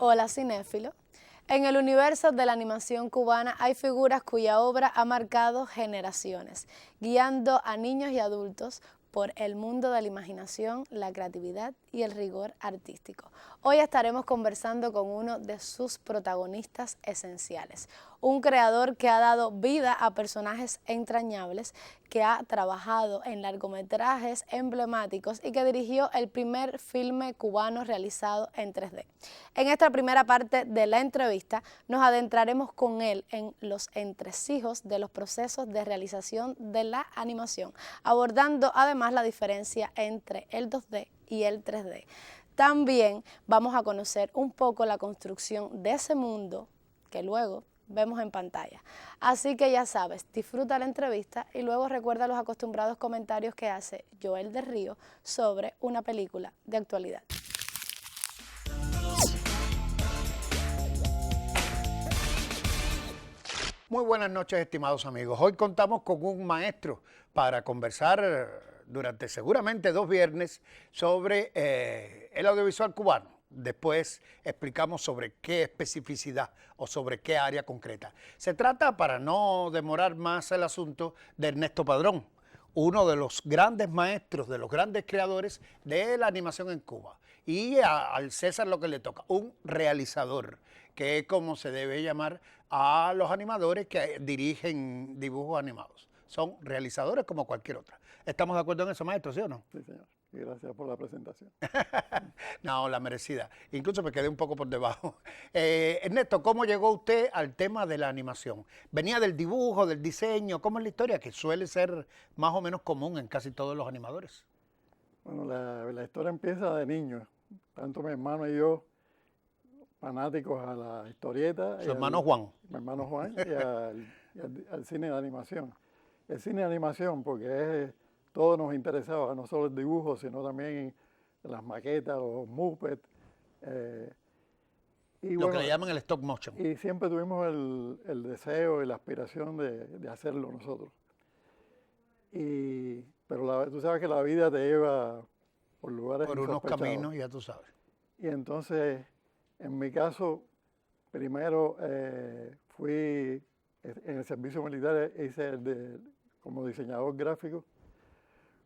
Hola cinéfilo. En el universo de la animación cubana hay figuras cuya obra ha marcado generaciones, guiando a niños y adultos por el mundo de la imaginación, la creatividad y el rigor artístico. Hoy estaremos conversando con uno de sus protagonistas esenciales, un creador que ha dado vida a personajes entrañables, que ha trabajado en largometrajes emblemáticos y que dirigió el primer filme cubano realizado en 3D. En esta primera parte de la entrevista nos adentraremos con él en los entresijos de los procesos de realización de la animación, abordando además la diferencia entre el 2D y el 3D. También vamos a conocer un poco la construcción de ese mundo que luego vemos en pantalla. Así que ya sabes, disfruta la entrevista y luego recuerda los acostumbrados comentarios que hace Joel del Río sobre una película de actualidad. Muy buenas noches, estimados amigos. Hoy contamos con un maestro para conversar durante seguramente 2 viernes sobre el audiovisual cubano. Después explicamos sobre qué especificidad o sobre qué área concreta. Se trata, para no demorar más el asunto, de Ernesto Padrón, uno de los grandes maestros, de los grandes creadores de la animación en Cuba. Y al César lo que le toca, un realizador, que es como se debe llamar a los animadores que dirigen dibujos animados. Son realizadores como cualquier otra. ¿Estamos de acuerdo en eso, maestro, sí o no? Sí, señor. Y gracias por la presentación. No, la merecida. Incluso me quedé un poco por debajo. Ernesto, ¿cómo llegó usted al tema de la animación? ¿Venía del dibujo, del diseño? ¿Cómo es la historia? Que suele ser más o menos común en casi todos los animadores. Bueno, la historia empieza de niño. Tanto mi hermano y yo, fanáticos a la historieta. Su hermano Juan. Mi hermano Juan y al cine de animación. El cine de animación, porque todo nos interesaba, no solo el dibujo, sino también las maquetas, los Muppets. Lo que le llaman el stop motion. Y siempre tuvimos el deseo y la aspiración de hacerlo nosotros. Pero tú sabes que la vida te lleva por lugares por unos insospechados. caminos, ya tú sabes. Y entonces, en mi caso, primero fui en el servicio militar, hice como diseñador gráfico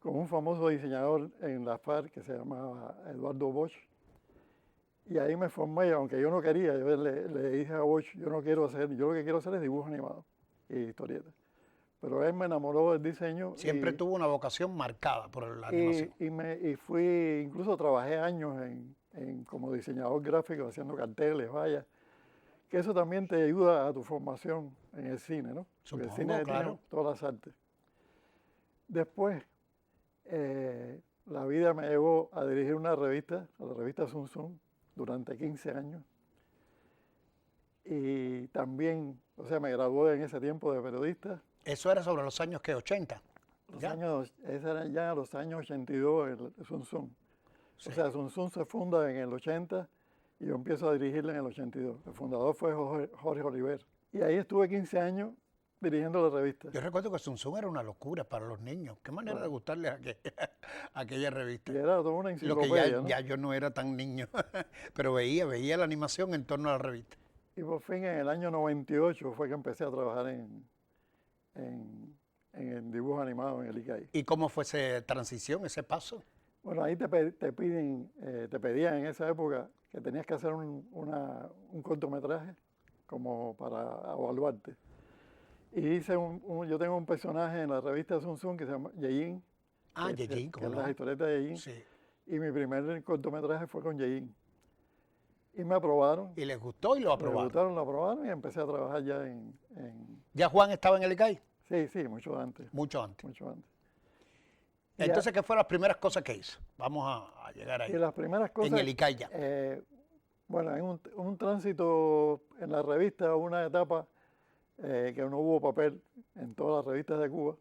con un famoso diseñador en la FARC que se llamaba Eduardo Bosch. Y ahí me formé, aunque yo no quería, yo le dije a Bosch, yo lo que quiero hacer es dibujo animado y historieta. Pero él me enamoró del diseño. Siempre tuvo una vocación marcada por la animación. Y incluso trabajé años como diseñador gráfico, haciendo carteles, vallas, que eso también te ayuda a tu formación en el cine, ¿no? Supongo, porque el cine claro. tiene todas las artes. Después, la vida me llevó a dirigir una revista, la revista Zum Zum, durante 15 años. Y también, o sea, me gradué en ese tiempo de periodista. Eso era sobre los años, ¿qué? 80. Ese era ya los años 82, el Zum Zum. Sí. O sea, Zum Zum se funda en el 80 y yo empiezo a dirigirla en el 82. El fundador fue Jorge Oliver. Y ahí estuve 15 años dirigiendo la revista. Yo recuerdo que Zum Zum era una locura para los niños. Qué manera de gustarles aquella revista. Y era toda una enciclopedia. Lo que ya yo no era tan niño, pero veía la animación en torno a la revista. Y por fin en el año 98 fue que empecé a trabajar en el dibujo animado en el ICAI. ¿Y cómo fue esa transición, ese paso? Bueno, ahí te pedían en esa época que tenías que hacer un cortometraje como para evaluarte. Y hice yo tengo un personaje en la revista Sun Sun que se llama Yeyin. Ah, Yeyin, que ¿cómo es no? la historieta de Yeyin. Sí. Y mi primer cortometraje fue con Yeyin. Y me aprobaron. ¿Y les gustó y lo Me aprobaron? gustaron, lo aprobaron y empecé a trabajar ya ¿Ya Juan estaba en el ICAI? Sí, mucho antes. Mucho antes. Mucho antes. Entonces, ¿qué fueron las primeras cosas que hizo? Vamos a llegar ahí. Y las primeras cosas... En el ICAI ya. Bueno, en un tránsito en la revista, una etapa que no hubo papel en todas las revistas de Cuba.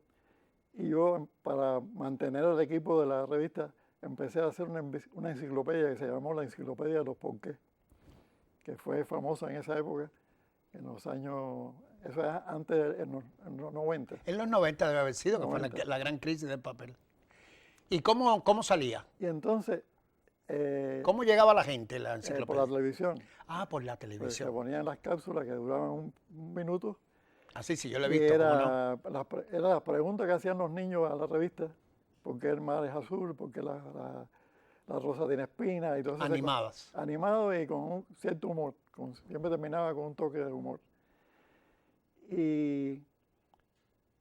Y yo, para mantener el equipo de la revista, empecé a hacer una enciclopedia que se llamó la Enciclopedia de los Porqués, que fue famosa en esa época, en los años, eso es antes, en los 90. En los 90 debe haber sido, que fue la gran crisis del papel. ¿Y cómo salía? Y entonces... ¿Cómo llegaba la gente la por enciclopedia? la televisión. Ah, por la Pues se televisión. ponían las cápsulas que duraban un minuto. Ah, sí, yo lo he Y visto, ¿cómo no? era las preguntas que hacían los niños a la revista. ¿Por qué el mar es azul? ¿Por qué la rosa tiene espinas? Y todo eso. Animadas. Animado y con un cierto humor. Siempre terminaba con un toque de humor. Y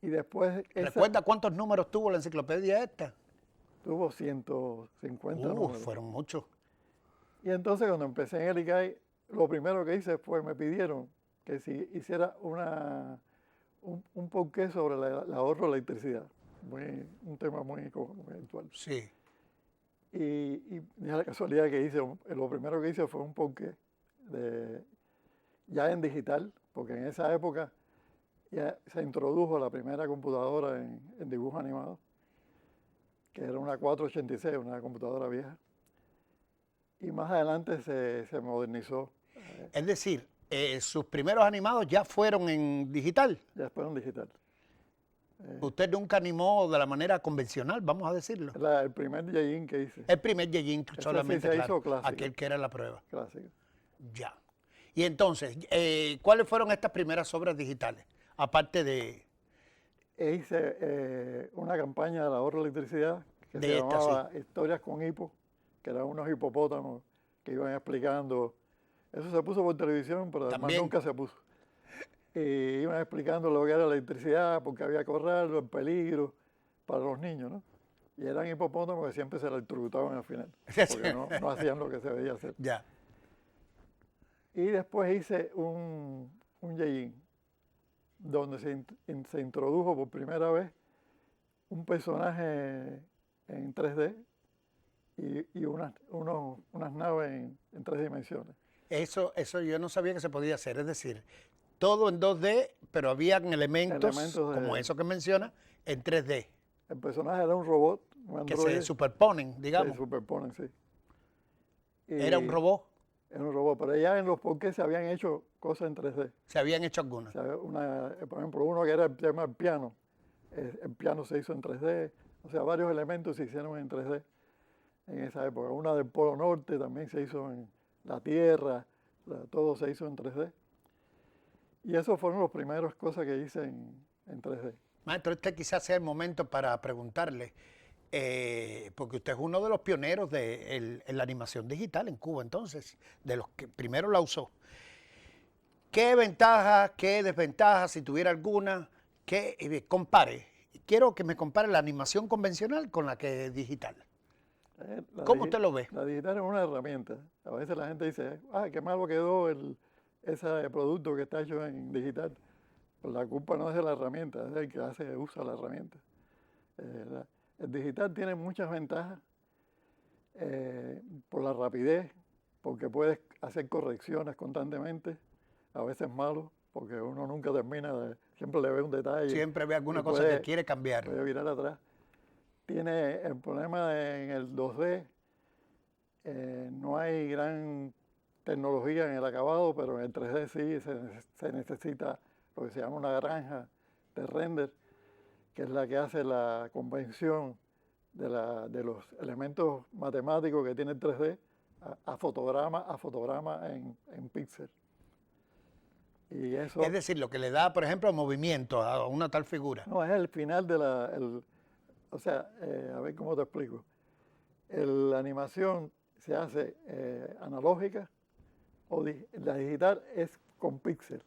después... ¿Recuerda cuántos números tuvo la enciclopedia esta? Tuvo 150 números. Fueron muchos. Y entonces cuando empecé en el ICAI, lo primero que hice fue, me pidieron que si hiciera un porqué sobre el ahorro de electricidad. Un tema muy actual. Sí. Y la casualidad que hice, lo primero que hice fue un porqué ya en digital, porque en esa época ya se introdujo la primera computadora en dibujo animado, que era una 486, una computadora vieja. Y más adelante se modernizó. Es decir, sus primeros animados ya fueron en digital. Ya fueron digital. Usted nunca animó de la manera convencional, vamos a decirlo. El primer Yeyin que hice. El primer Yeyin solamente, se claro, hizo clásico. aquel que era la prueba. Clásico. Ya. Y entonces, ¿cuáles fueron estas primeras obras digitales? Aparte de... Hice una campaña del ahorro de electricidad que De se esta, llamaba Historias con Hipo, que eran unos hipopótamos que iban explicando. Eso se puso por televisión, pero además También. nunca se puso. Y iban explicando lo que era la electricidad, porque había que ahorrarlo, el peligro para los niños, ¿no? Y eran hipopótamos que siempre se electrocutaban al final, porque no hacían lo que se debía hacer. Ya. Y después hice un Yeyin, donde se introdujo por primera vez un personaje en 3D y unas naves en 3 dimensiones. Eso yo no sabía que se podía hacer, es decir, todo en 2D, pero habían elementos como eso que menciona, en 3D. El personaje era un robot, un que androide. se superponen, digamos. Se superponen, sí. Era un robot. Era un robot, pero ya en los porqués se habían hecho cosas en 3D. Se habían hecho algunas. Por ejemplo, uno que era el tema del piano. El piano se hizo en 3D. O sea, varios elementos se hicieron en 3D en esa época. Una del Polo Norte también se hizo en la Tierra. Todo se hizo en 3D. Y esos fueron las primeras cosas que hice en 3D. Maestro, este quizás sea el momento para preguntarle, porque usted es uno de los pioneros de la animación digital en Cuba, entonces, de los que primero la usó. ¿Qué ventajas, qué desventajas, si tuviera alguna, compare? Quiero que me compare la animación convencional con la que es digital. ¿Cómo usted lo ve? La digital es una herramienta. A veces la gente dice, qué malo quedó ese producto que está hecho en digital. Pues la culpa no es de la herramienta, es del que usa la herramienta. El digital tiene muchas ventajas por la rapidez, porque puedes hacer correcciones constantemente, a veces malo, porque uno nunca termina siempre le ve un detalle. Siempre ve alguna cosa que quiere cambiar. Puede virar atrás. Tiene el problema en el 2D, no hay gran tecnología en el acabado, pero en el 3D sí se necesita lo que se llama una granja de render, que es la que hace la convención de los elementos matemáticos que tiene el 3D a fotograma en píxel. Y eso, Es decir, lo que le da, por ejemplo, movimiento a una tal figura. no, es el final de o sea, a ver cómo te explico. La animación se hace analógica la digital es con píxeles.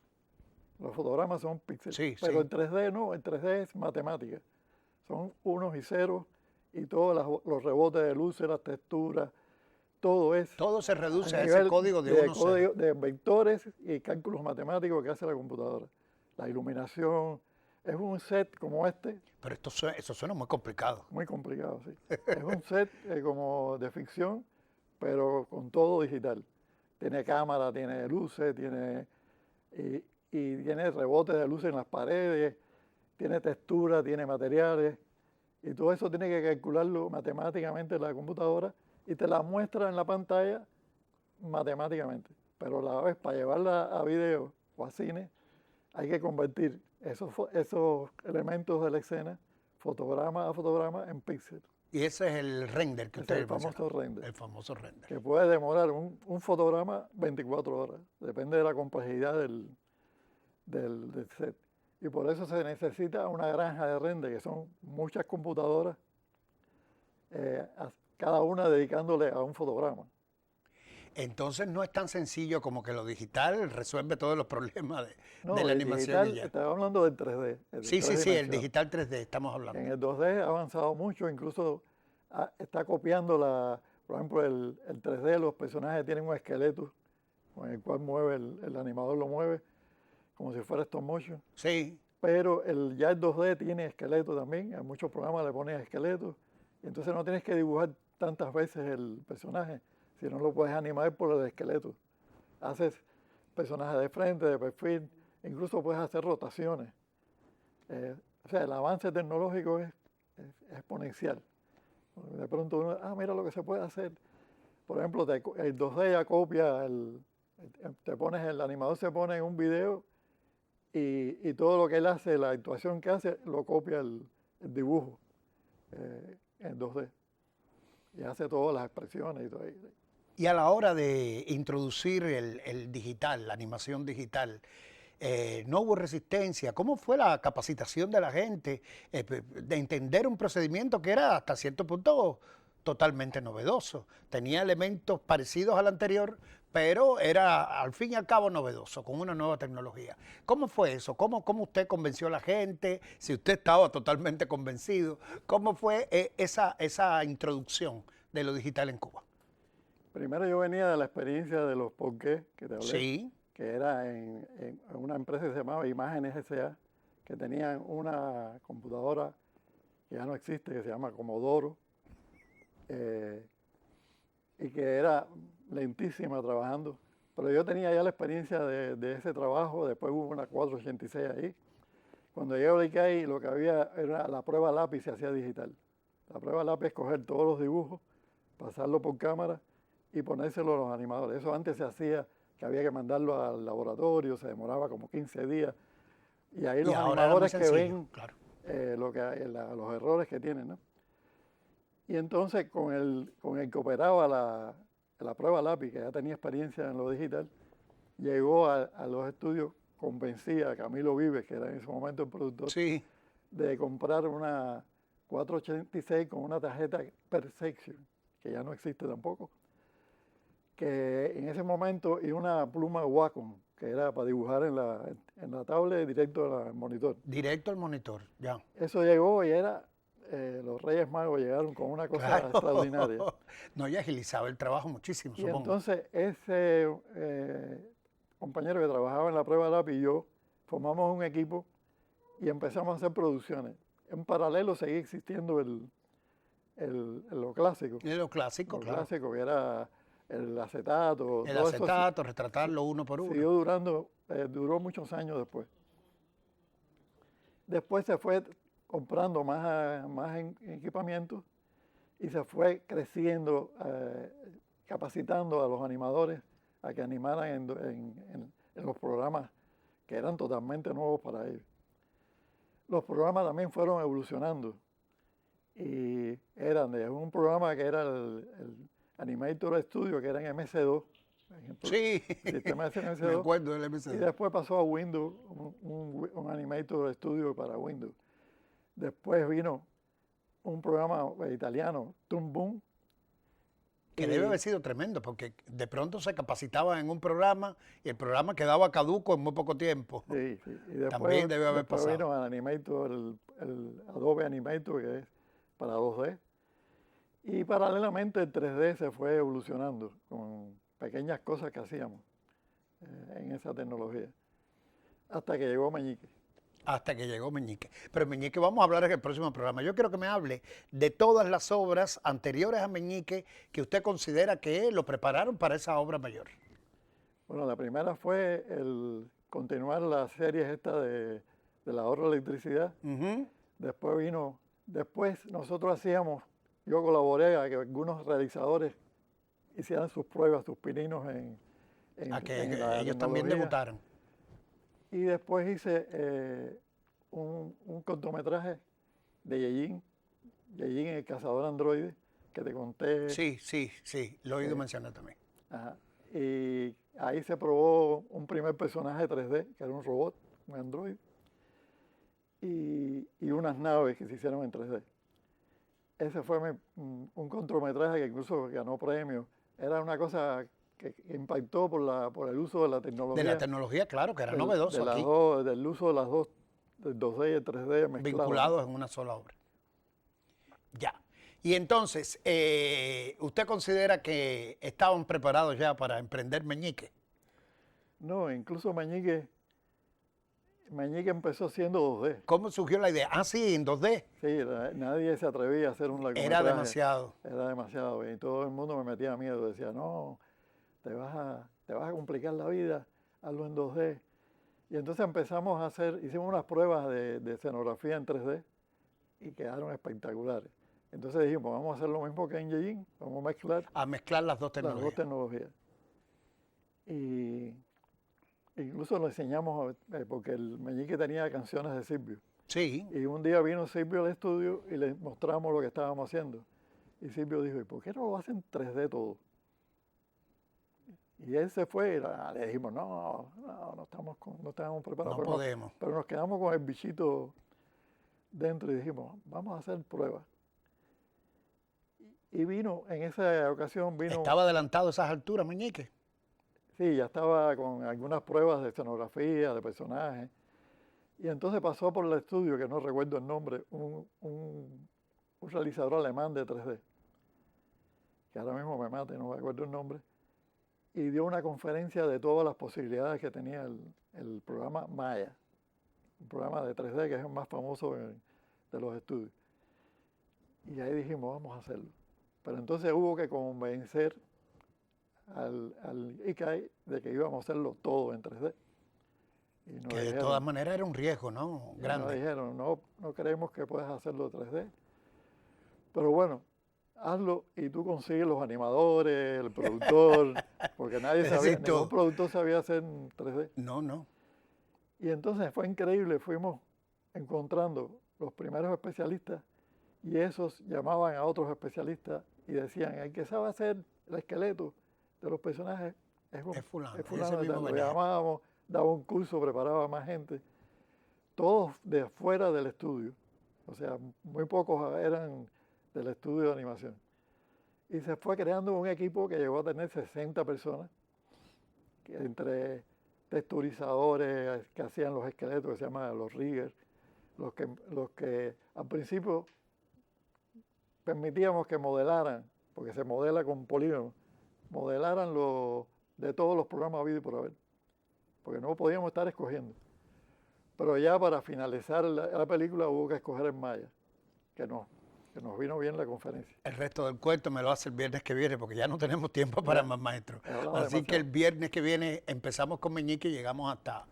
Los fotogramas son píxeles. Sí, Pero sí. en 3D no, en 3D es matemática. Son unos y ceros y todos los rebotes de luces, las texturas, todo es Todo se reduce a ese nivel código de 1 0. de vectores y cálculos matemáticos que hace la computadora. La iluminación es un set como este, Pero eso suena muy complicado. muy complicado, sí. Es un set como de ficción, pero con todo digital. Tiene cámara, tiene luces, y tiene rebotes de luces en las paredes, tiene textura, tiene materiales, y todo eso tiene que calcularlo matemáticamente en la computadora y te la muestra en la pantalla matemáticamente. Pero a la vez, para llevarla a video o a cine, hay que convertir esos elementos de la escena, fotograma a fotograma, en píxeles. Y ese es el render que Ese es ustedes el famoso mencionaron. render. El famoso render. Que puede demorar un fotograma 24 horas, depende de la complejidad del set. Y por eso se necesita una granja de render, que son muchas computadoras, cada una dedicándole a un fotograma. Entonces no es tan sencillo como que lo digital resuelve todos los problemas No, de la el animación. digital, Y ya. estaba hablando del 3D. Sí, tres sí, el dimensiones. digital 3D estamos hablando. En el 2D ha avanzado mucho, incluso está copiando, por ejemplo, el 3D, los personajes tienen un esqueleto con el cual el animador lo mueve, como si fuera stop motion. Sí, Pero ya el 2D tiene esqueleto también, en muchos programas le ponen esqueleto, y entonces no tienes que dibujar tantas veces el personaje, sino lo puedes animar por el esqueleto. Haces personajes de frente, de perfil, incluso puedes hacer rotaciones. O sea, el avance tecnológico es exponencial. De pronto uno, mira lo que se puede hacer. Por ejemplo, el 2D ya copia, el animador se pone en un video y todo lo que él hace, la actuación que hace, lo copia el dibujo en 2D. Y hace todas las expresiones y todo. y a la hora de introducir el digital, la animación digital, no hubo resistencia. ¿Cómo fue la capacitación de la gente de entender un procedimiento que era hasta cierto punto totalmente novedoso? Tenía elementos parecidos al anterior, pero era al fin y al cabo novedoso, con una nueva tecnología. ¿Cómo fue eso? ¿Cómo usted convenció a la gente? Si usted estaba totalmente convencido, ¿cómo fue esa introducción de lo digital en Cuba? Primero yo venía de la experiencia de los porqués que te hablé. Sí. Que era en una empresa que se llamaba Imágenes S.A., que tenían una computadora que ya no existe, que se llama Commodore, y que era lentísima trabajando. Pero yo tenía ya la experiencia de ese trabajo, después hubo una 486 ahí. Cuando llegué a ICAI, lo que había era la prueba lápiz, se hacía digital. La prueba lápiz es coger todos los dibujos, pasarlo por cámara y ponérselo a los animadores. Eso antes se hacía, que había que mandarlo al laboratorio, se demoraba como 15 días. Y ahí los animadores que ven claro, los errores que tienen, ¿no? Y entonces con el que operaba la prueba lápiz, que ya tenía experiencia en lo digital, llegó a los estudios, convencía a Camilo Vives, que era en ese momento el productor, sí, de comprar una 486 con una tarjeta Perception, que ya no existe tampoco, que en ese momento, y una pluma Wacom, que era para dibujar en la tablet directo al monitor. Directo al monitor, ya. Eso llegó y los Reyes Magos llegaron con una cosa extraordinaria. No, y agilizaba el trabajo muchísimo, Y supongo. entonces ese compañero que trabajaba en la prueba lápiz y yo formamos un equipo y empezamos a hacer producciones. En paralelo seguía existiendo lo clásico. Lo clásico, claro. Lo clásico, que era el acetato. El acetato, retratarlo uno por uno. Siguió duró muchos años después. Después se fue comprando más equipamiento y se fue creciendo, capacitando a los animadores a que animaran en los programas que eran totalmente nuevos para ellos. Los programas también fueron evolucionando y eran de un programa que era el Animator Studio, que era en MS2, Sí, sistema me SMS2. acuerdo del Y MC2. después pasó a Windows, un Animator Studio para Windows. Después vino un programa italiano, Toon Boom. Que debe haber sido tremendo, porque de pronto se capacitaban en un programa y el programa quedaba caduco en muy poco tiempo. Sí, sí. Y después, También debe haber después pasado. vino el Animator, el Adobe Animator, que es para 2D. Y paralelamente el 3D se fue evolucionando con pequeñas cosas que hacíamos en esa tecnología. Hasta que llegó Meñique. Hasta que llegó Meñique. Pero Meñique vamos a hablar en el próximo programa. Yo quiero que me hable de todas las obras anteriores a Meñique que usted considera que lo prepararon para esa obra mayor. Bueno, la primera fue el continuar la serie esta del ahorro de electricidad. Ujú. Después nosotros hacíamos, yo colaboré a que algunos realizadores hicieran sus pruebas, sus pininos A que en la ellos también tecnología. debutaron. Y después hice un cortometraje de Yejin, el cazador androide, que te conté. Sí, lo he oído mencionar también. Ajá. Y ahí se probó un primer personaje 3D, que era un robot, un androide, y unas naves que se hicieron en 3D. Ese fue un cortometraje que incluso ganó premios. Era una cosa que impactó por el uso de la tecnología. De la tecnología, claro, que era novedoso de las aquí, del uso de las dos, del 2D y el 3D mezclados. vinculados en una sola obra. Ya. Y entonces, ¿usted considera que estaban preparados ya para emprender Meñique? No, incluso Meñique empezó siendo 2D. ¿Cómo surgió la idea? Ah, sí, en 2D. Sí, nadie se atrevía a hacer un largometraje. Era demasiado. Era demasiado. Y todo el mundo me metía miedo. Decía, no, te vas a complicar la vida, hazlo en 2D. Y entonces hicimos unas pruebas de escenografía en 3D y quedaron espectaculares. Entonces dijimos, vamos a hacer lo mismo que en Yejin, vamos a mezclar A mezclar las dos las dos tecnologías. tecnologías. Y incluso lo enseñamos, porque el Meñique tenía canciones de Silvio. Sí. Y un día vino Silvio al estudio y le mostramos lo que estábamos haciendo. Y Silvio dijo, ¿y por qué no lo hacen 3D todo? Y él se fue y le dijimos, no estamos preparados. No podemos. Pero nos quedamos con el bichito dentro y dijimos, vamos a hacer pruebas. Y vino, en esa ocasión vino... ¿Estaba adelantado a esas alturas, Meñique? Sí, ya estaba con algunas pruebas de escenografía, de personajes. Y entonces pasó por el estudio, que no recuerdo el nombre, un realizador alemán de 3D, que ahora mismo me mate, no me acuerdo el nombre, y dio una conferencia de todas las posibilidades que tenía el programa Maya, un programa de 3D que es el más famoso de los estudios. Y ahí dijimos, vamos a hacerlo. Pero entonces hubo que convencer al ICAI de que íbamos a hacerlo todo en 3D. Y nos Que de dijeron, todas maneras era un riesgo, ¿no? nos Grande. dijeron, no creemos que puedas hacerlo 3D. Pero bueno, hazlo y tú consigues los animadores, el productor, porque ningún productor sabía hacer 3D. No. Y entonces fue increíble, fuimos encontrando los primeros especialistas y esos llamaban a otros especialistas y decían, el que sabe hacer el esqueleto de los personajes es fulano. es Ese fulano, mismo lo venía. llamábamos, daba un curso, preparaba más gente, todos de fuera del estudio, o sea, muy pocos eran del estudio de animación. Y se fue creando un equipo que llegó a tener 60 personas, entre texturizadores que hacían los esqueletos, que se llaman los riggers, los que al principio permitíamos que modelaran, porque se modela con polígonos, modelaran de todos los programas habidos y por haber, porque no podíamos estar escogiendo. Pero ya para finalizar la película hubo que escoger en Maya, que nos vino bien la conferencia. El resto del cuento me lo hace el viernes que viene, porque ya no tenemos tiempo para más maestros. Así que el viernes que viene empezamos con Meñique y llegamos hasta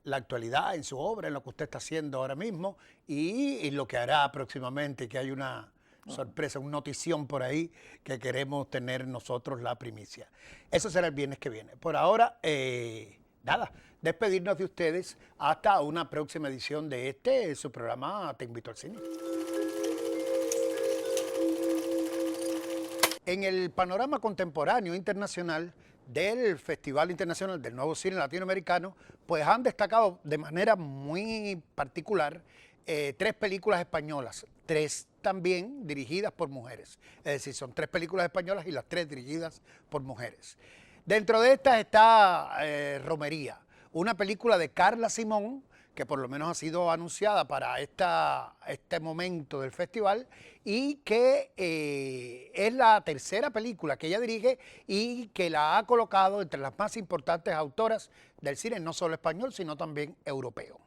la actualidad en su obra, en lo que usted está haciendo ahora mismo y lo que hará próximamente, que hay una sorpresa, una notición por ahí que queremos tener nosotros la primicia. Eso será el viernes que viene. Por ahora, nada, despedirnos de ustedes hasta una próxima edición de su programa Te Invito al Cine. En el panorama contemporáneo internacional del Festival Internacional del Nuevo Cine Latinoamericano, pues han destacado de manera muy particular 3 películas españolas, 3 también dirigidas por mujeres. Es decir, son 3 películas españolas y las 3 dirigidas por mujeres. Dentro de estas está Romería, una película de Carla Simón, que por lo menos ha sido anunciada para este momento del festival y que es la tercera película que ella dirige y que la ha colocado entre las más importantes autoras del cine, no solo español, sino también europeo.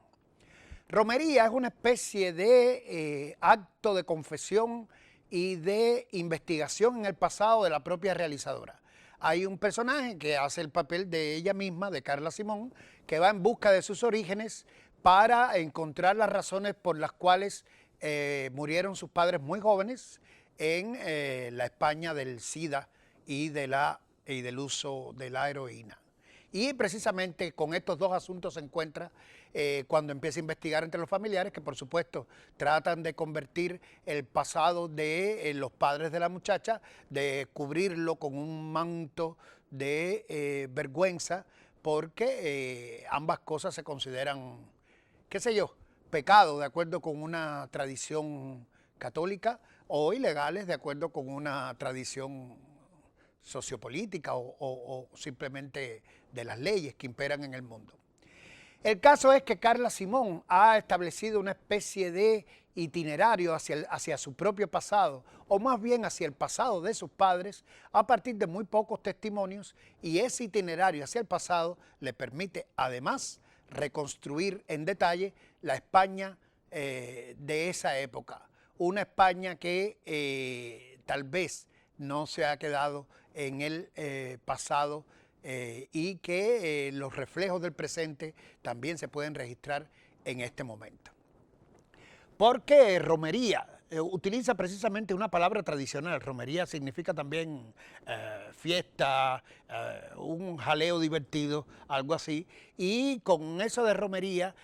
Romería es una especie de acto de confesión y de investigación en el pasado de la propia realizadora. Hay un personaje que hace el papel de ella misma, de Carla Simón, que va en busca de sus orígenes para encontrar las razones por las cuales murieron sus padres muy jóvenes en la España del SIDA y del uso de la heroína. Y precisamente con estos 2 asuntos se encuentra cuando empieza a investigar entre los familiares, que por supuesto tratan de convertir el pasado de los padres de la muchacha, de cubrirlo con un manto de vergüenza, porque ambas cosas se consideran, qué sé yo, pecado de acuerdo con una tradición católica o ilegales de acuerdo con una tradición sociopolítica o simplemente de las leyes que imperan en el mundo. El caso es que Carla Simón ha establecido una especie de itinerario hacia su propio pasado, o más bien hacia el pasado de sus padres, a partir de muy pocos testimonios, y ese itinerario hacia el pasado le permite además reconstruir en detalle la España de esa época. Una España que tal vez no se ha quedado en el pasado y que los reflejos del presente también se pueden registrar en este momento. Porque romería utiliza precisamente una palabra tradicional. Romería significa también fiesta, un jaleo divertido, algo así. Y con eso de romería,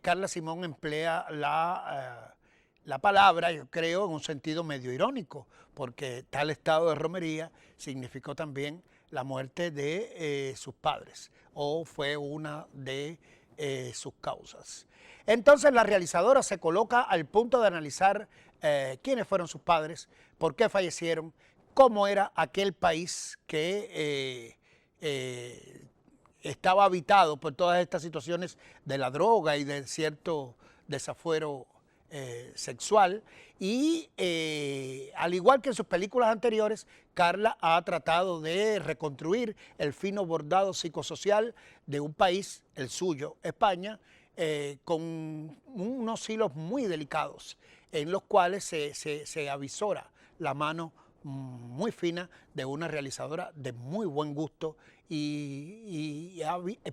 Carla Simón emplea la palabra, yo creo, en un sentido medio irónico, porque tal estado de romería significó también la muerte de sus padres, o fue una de sus causas. Entonces la realizadora se coloca al punto de analizar quiénes fueron sus padres, por qué fallecieron, cómo era aquel país que estaba habitado por todas estas situaciones de la droga y de cierto desafuero sexual, y al igual que en sus películas anteriores, Carla ha tratado de reconstruir el fino bordado psicosocial de un país, el suyo, España, con unos hilos muy delicados en los cuales se avisora la mano muy fina de una realizadora de muy buen gusto y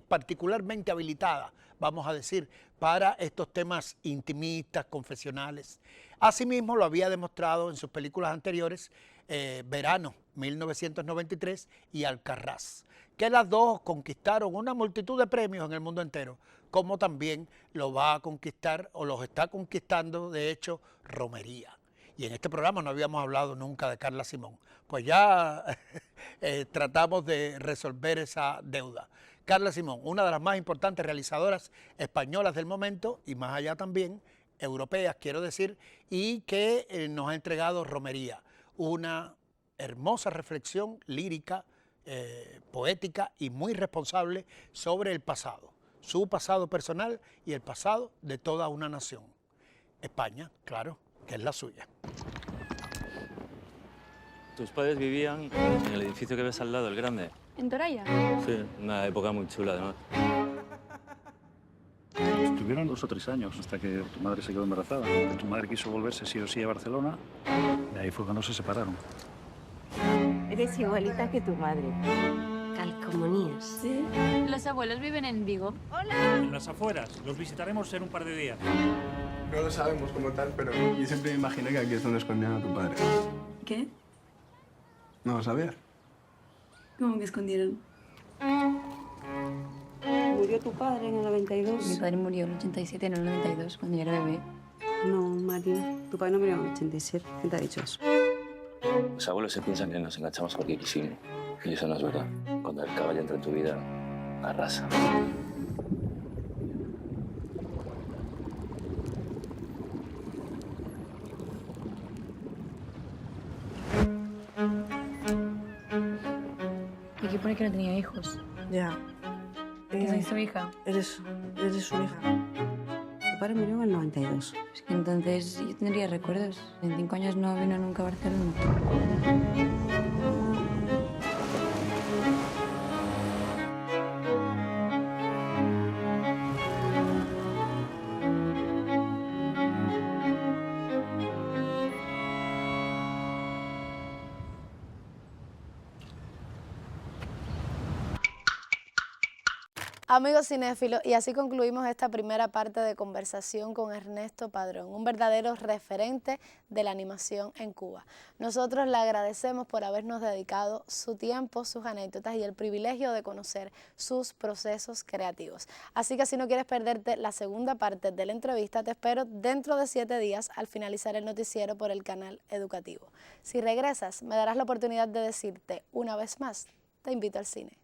particularmente habilitada, vamos a decir, para estos temas intimistas, confesionales. Asimismo lo había demostrado en sus películas anteriores, Verano, 1993, y Alcarrás, que las dos conquistaron una multitud de premios en el mundo entero, como también lo va a conquistar, o los está conquistando, de hecho, Romería. Y en este programa no habíamos hablado nunca de Carla Simón. Pues ya tratamos de resolver esa deuda. Carla Simón, una de las más importantes realizadoras españolas del momento, y más allá también, europeas, quiero decir, y que nos ha entregado Romería, una hermosa reflexión lírica, poética y muy responsable sobre el pasado, su pasado personal y el pasado de toda una nación. España, claro, que es la suya. Tus padres vivían en el edificio que ves al lado, el grande. ¿En Toralla? Sí, una época muy chula además. Estuvieron 2 o 3 años hasta que tu madre se quedó embarazada. Tu madre quiso volverse sí o sí a Barcelona y ahí fue cuando se separaron. Eres igualita que tu madre. Calcomanías. Sí. Los abuelos viven en Vigo. En las afueras. Los visitaremos en un par de días. No lo sabemos como tal, pero yo siempre me imaginé que aquí es donde escondían a tu padre. ¿Qué? ¿No lo sabías? ¿Cómo que escondieron? Murió tu padre en el 92. Mi padre murió en el 87, en el 92, cuando yo era bebé. No, Marina, tu padre no murió en el 87. ¿Quién te ha dicho eso? Los abuelos se piensan que nos enganchamos porque quisimos. Y eso no es verdad. Cuando el caballo entra en tu vida, arrasa. Y aquí pone que no tenía hijos. Ya. Que soy su hija. Eres su hija. Tu padre murió en el 92. Es que entonces yo tendría recuerdos. En 5 años no vino nunca a Barcelona. Amigos cinéfilos, y así concluimos esta primera parte de conversación con Ernesto Padrón, un verdadero referente de la animación en Cuba. Nosotros le agradecemos por habernos dedicado su tiempo, sus anécdotas y el privilegio de conocer sus procesos creativos. Así que si no quieres perderte la segunda parte de la entrevista, te espero dentro de 7 días al finalizar el noticiero por el canal educativo. Si regresas, me darás la oportunidad de decirte una vez más, te invito al cine.